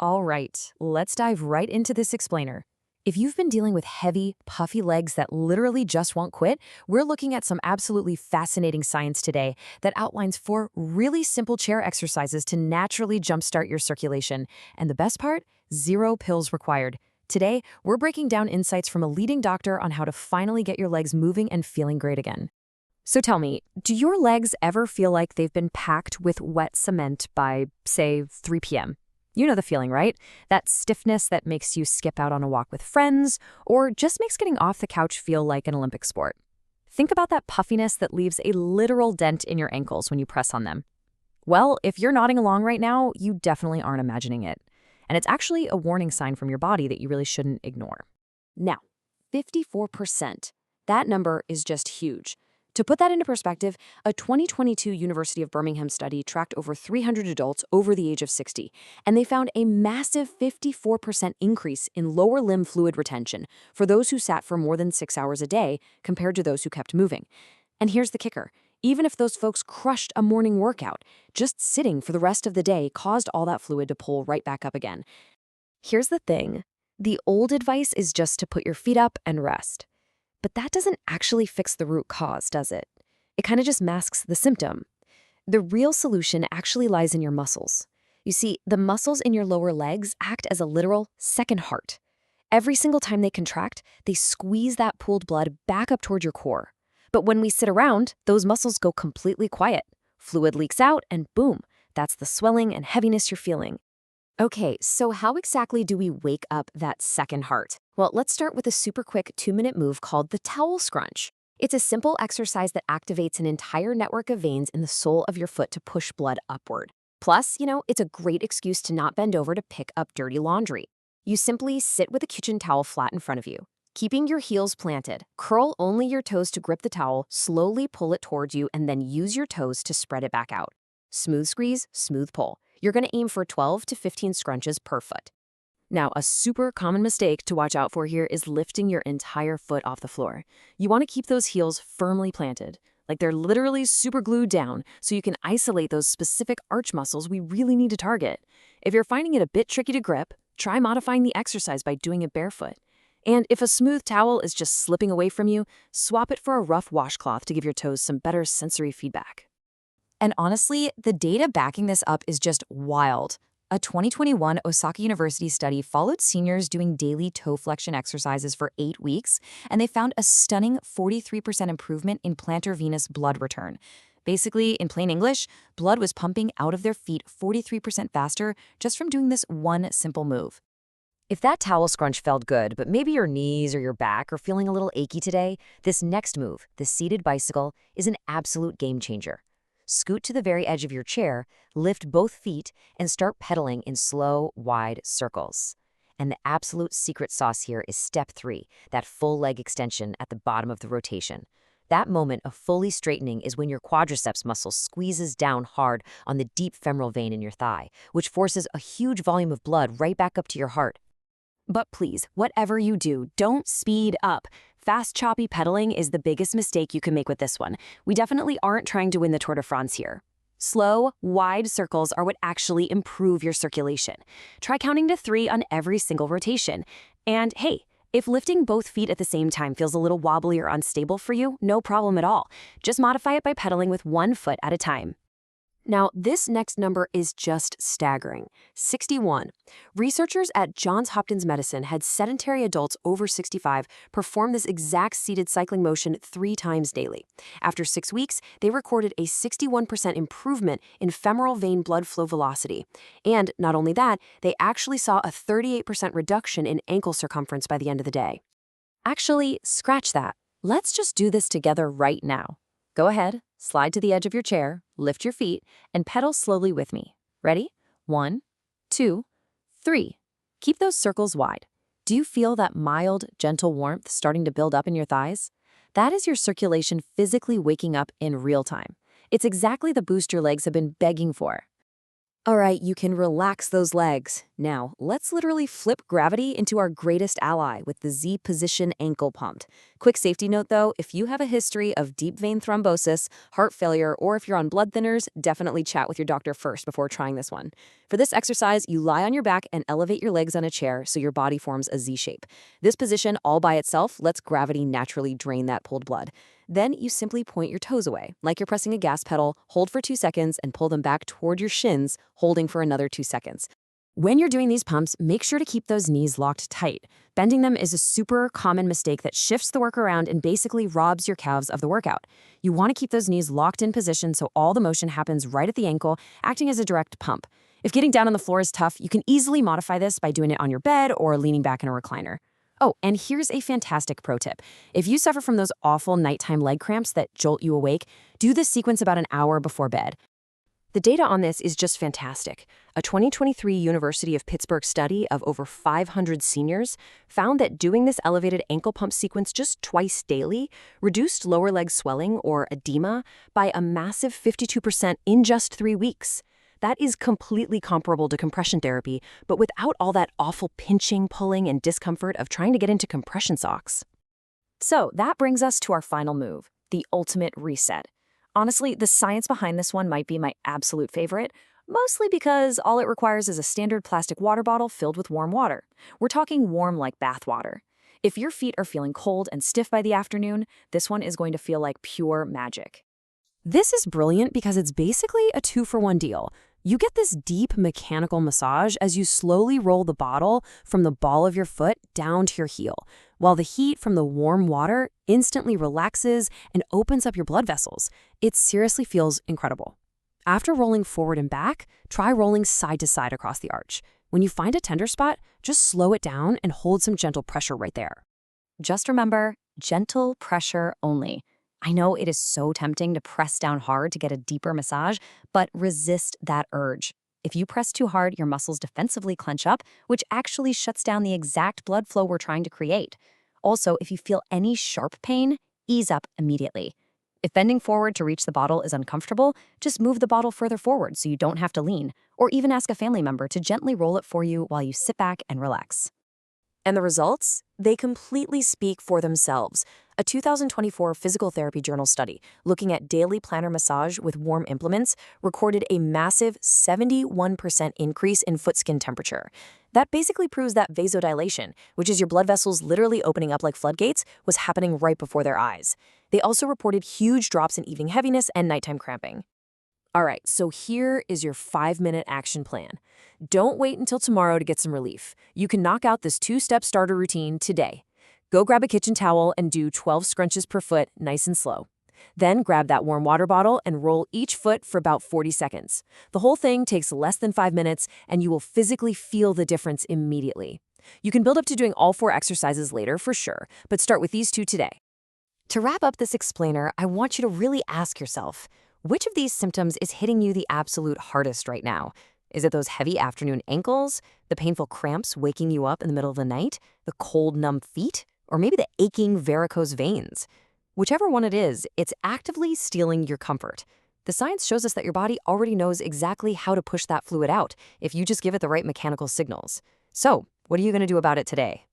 All right, let's dive right into this explainer. If you've been dealing with heavy, puffy legs that literally just won't quit, we're looking at some absolutely fascinating science today that outlines 4 really simple chair exercises to naturally jumpstart your circulation. And the best part? 0 pills required. Today, we're breaking down insights from a leading doctor on how to finally get your legs moving and feeling great again. So tell me, do your legs ever feel like they've been packed with wet cement by, say, 3 p.m.? You know the feeling, right? That stiffness that makes you skip out on a walk with friends, or just makes getting off the couch feel like an Olympic sport. Think about that puffiness that leaves a literal dent in your ankles when you press on them. Well, if you're nodding along right now, you definitely aren't imagining it. And it's actually a warning sign from your body that you really shouldn't ignore. Now, 54%. That number is just huge. To put that into perspective, a 2022 University of Birmingham study tracked over 300 adults over the age of 60, and they found a massive 54% increase in lower limb fluid retention for those who sat for more than 6 hours a day compared to those who kept moving. And here's the kicker. Even if those folks crushed a morning workout, just sitting for the rest of the day caused all that fluid to pull right back up again. Here's the thing. The old advice is just to put your feet up and rest. But that doesn't actually fix the root cause, does it? It kind of just masks the symptom. The real solution actually lies in your muscles. You see, the muscles in your lower legs act as a literal second heart. Every single time they contract, they squeeze that pooled blood back up toward your core. But when we sit around, those muscles go completely quiet. Fluid leaks out, and boom, that's the swelling and heaviness you're feeling. Okay, so how exactly do we wake up that second heart? Well, let's start with a super quick 2-minute move called the towel scrunch. It's a simple exercise that activates an entire network of veins in the sole of your foot to push blood upward. Plus, it's a great excuse to not bend over to pick up dirty laundry. You simply sit with a kitchen towel flat in front of you. Keeping your heels planted, curl only your toes to grip the towel, slowly pull it towards you, and then use your toes to spread it back out. Smooth squeeze, smooth pull. You're going to aim for 12 to 15 scrunches per foot. Now, a super common mistake to watch out for here is lifting your entire foot off the floor. You want to keep those heels firmly planted, like they're literally super glued down, so you can isolate those specific arch muscles we really need to target. If you're finding it a bit tricky to grip, try modifying the exercise by doing it barefoot. And if a smooth towel is just slipping away from you, swap it for a rough washcloth to give your toes some better sensory feedback. And honestly, the data backing this up is just wild. A 2021 Osaka University study followed seniors doing daily toe flexion exercises for 8 weeks, and they found a stunning 43% improvement in plantar venous blood return. Basically, in plain English, blood was pumping out of their feet 43% faster just from doing this one simple move. If that towel scrunch felt good, but maybe your knees or your back are feeling a little achy today, this next move, the seated bicycle, is an absolute game changer. Scoot to the very edge of your chair, lift both feet, and start pedaling in slow, wide circles. And the absolute secret sauce here is step 3, that full leg extension at the bottom of the rotation. That moment of fully straightening is when your quadriceps muscle squeezes down hard on the deep femoral vein in your thigh, which forces a huge volume of blood right back up to your heart. But please, whatever you do, don't speed up. Fast, choppy pedaling is the biggest mistake you can make with this one. We definitely aren't trying to win the Tour de France here. Slow, wide circles are what actually improve your circulation. Try counting to 3 on every single rotation. And hey, if lifting both feet at the same time feels a little wobbly or unstable for you, no problem at all. Just modify it by pedaling with one foot at a time. Now, this next number is just staggering. 61. Researchers at Johns Hopkins Medicine had sedentary adults over 65 perform this exact seated cycling motion 3 times daily. After 6 weeks, they recorded a 61% improvement in femoral vein blood flow velocity. And not only that, they actually saw a 38% reduction in ankle circumference by the end of the day. Actually, scratch that. Let's just do this together right now. Go ahead, slide to the edge of your chair, lift your feet, and pedal slowly with me. Ready? 1, 2, 3. Keep those circles wide. Do you feel that mild, gentle warmth starting to build up in your thighs? That is your circulation physically waking up in real time. It's exactly the boost your legs have been begging for. All right, you can relax those legs. Now, let's literally flip gravity into our greatest ally with the Z position ankle pump. Quick safety note though, if you have a history of deep vein thrombosis, heart failure, or if you're on blood thinners, definitely chat with your doctor first before trying this one. For this exercise, you lie on your back and elevate your legs on a chair so your body forms a Z shape. This position all by itself lets gravity naturally drain that pulled blood. Then you simply point your toes away, like you're pressing a gas pedal, hold for 2 seconds, and pull them back toward your shins, holding for another 2 seconds. When you're doing these pumps, make sure to keep those knees locked tight. Bending them is a super common mistake that shifts the work around and basically robs your calves of the workout. You want to keep those knees locked in position so all the motion happens right at the ankle, acting as a direct pump. If getting down on the floor is tough, you can easily modify this by doing it on your bed or leaning back in a recliner. Oh, and here's a fantastic pro tip. If you suffer from those awful nighttime leg cramps that jolt you awake, do this sequence about an hour before bed. The data on this is just fantastic. A 2023 University of Pittsburgh study of over 500 seniors found that doing this elevated ankle pump sequence just twice daily reduced lower leg swelling or edema by a massive 52% in just 3 weeks. That is completely comparable to compression therapy, but without all that awful pinching, pulling, and discomfort of trying to get into compression socks. So that brings us to our final move, the ultimate reset. Honestly, the science behind this one might be my absolute favorite, mostly because all it requires is a standard plastic water bottle filled with warm water. We're talking warm like bath water. If your feet are feeling cold and stiff by the afternoon, this one is going to feel like pure magic. This is brilliant because it's basically a 2-for-1 deal. You get this deep mechanical massage as you slowly roll the bottle from the ball of your foot down to your heel, while the heat from the warm water instantly relaxes and opens up your blood vessels. It seriously feels incredible. After rolling forward and back, try rolling side to side across the arch. When you find a tender spot, just slow it down and hold some gentle pressure right there. Just remember, gentle pressure only. I know it is so tempting to press down hard to get a deeper massage, but resist that urge. If you press too hard, your muscles defensively clench up, which actually shuts down the exact blood flow we're trying to create. Also, if you feel any sharp pain, ease up immediately. If bending forward to reach the bottle is uncomfortable, just move the bottle further forward so you don't have to lean, or even ask a family member to gently roll it for you while you sit back and relax. And the results? They completely speak for themselves. A 2024 Physical Therapy Journal study looking at daily plantar massage with warm implements recorded a massive 71% increase in foot skin temperature. That basically proves that vasodilation, which is your blood vessels literally opening up like floodgates, was happening right before their eyes. They also reported huge drops in evening heaviness and nighttime cramping. All right, so here is your 5-minute action plan. Don't wait until tomorrow to get some relief. You can knock out this 2-step starter routine today. Go grab a kitchen towel and do 12 scrunches per foot, nice and slow. Then grab that warm water bottle and roll each foot for about 40 seconds. The whole thing takes less than 5 minutes, and you will physically feel the difference immediately. You can build up to doing all 4 exercises later for sure, but start with these 2 today. To wrap up this explainer, I want you to really ask yourself, which of these symptoms is hitting you the absolute hardest right now? Is it those heavy afternoon ankles, the painful cramps waking you up in the middle of the night, the cold, numb feet, or maybe the aching varicose veins? Whichever one it is, it's actively stealing your comfort. The science shows us that your body already knows exactly how to push that fluid out if you just give it the right mechanical signals. So, what are you going to do about it today?